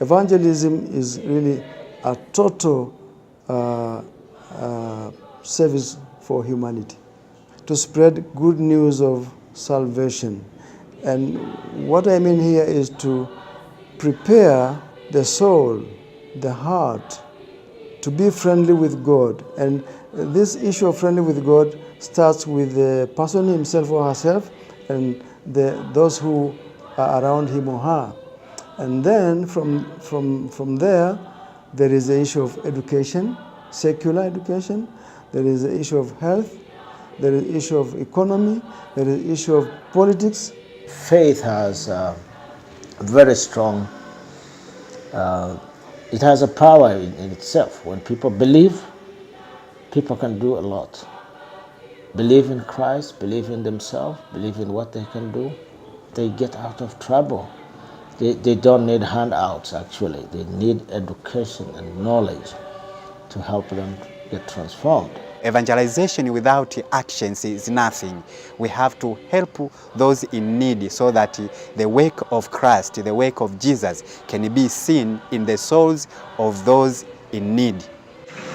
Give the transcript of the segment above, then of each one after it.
Evangelism is really a total service for humanity, to spread good news of salvation. And what I mean here is to prepare the soul, the heart, to be friendly with God. And this issue of friendly with God starts with the person himself or herself and those who are around him or her. And then from there is the issue of education, secular education. There is the issue of health. There is the issue of economy. There is the issue of politics. Faith has a very strong, it has a power in itself. When people believe, people can do a lot. Believe in Christ, believe in themselves, believe in what they can do. They get out of trouble. They don't need handouts, actually. They need education and knowledge to help them get transformed. Evangelization without actions is nothing. We have to help those in need so that the work of Christ, the work of Jesus, can be seen in the souls of those in need.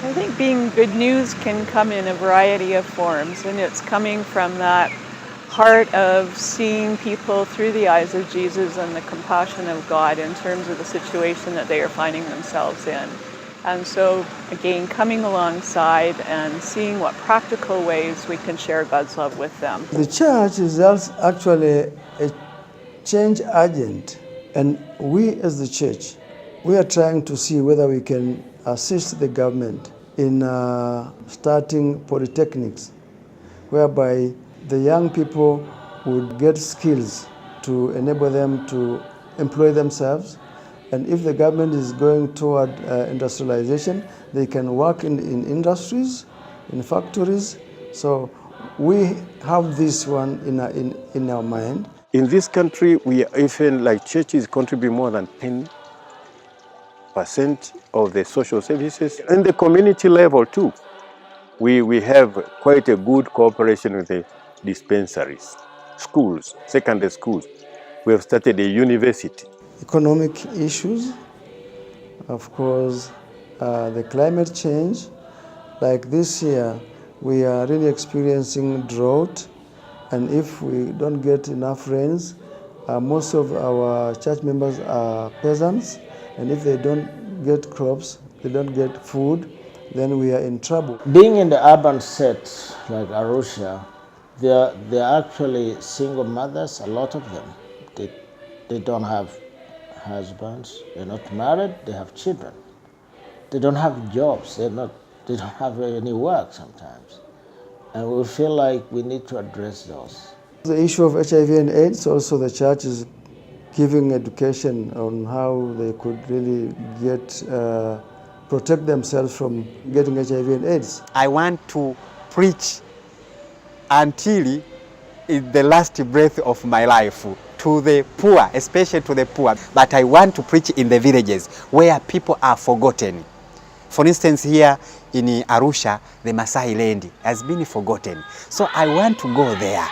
I think being good news can come in a variety of forms, and it's coming from that heart of seeing people through the eyes of Jesus and the compassion of God in terms of the situation that they are finding themselves in. And so, again, coming alongside and seeing what practical ways we can share God's love with them. The church is actually a change agent, and we as the church, we are trying to see whether we can assist the government in starting polytechnics, whereby the young people would get skills to enable them to employ themselves. And if the government is going toward industrialization, they can work in industries, in factories. So we have this one in our mind. In this country, we even, like churches, contribute more than 10% of the social services. And the community level too, we have quite a good cooperation with the dispensaries, schools, secondary schools. We have started a university. Economic issues, of course, the climate change. Like this year, we are really experiencing drought, and if we don't get enough rains, most of our church members are peasants, and if they don't get crops, they don't get food, then we are in trouble. Being in the urban set like Arusha, they're actually single mothers, a lot of them. They don't have husbands, they're not married, they have children. They don't have jobs, they don't have any work sometimes. And we feel like we need to address those. The issue of HIV and AIDS, also the church is giving education on how they could really protect themselves from getting HIV and AIDS. I want to preach until in the last breath of my life to the poor, especially to the poor. But I want to preach in the villages where people are forgotten. For instance, here in Arusha, the Maasai land has been forgotten. So I want to go there.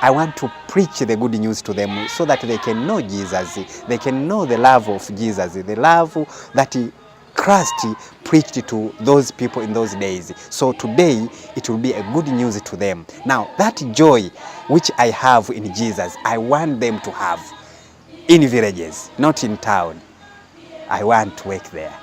I want to preach the good news to them so that they can know Jesus. They can know the love of Jesus, the love that Christ preached to those people in those days. So today, it will be a good news to them. Now, that joy which I have in Jesus, I want them to have in villages, not in town. I want to work there.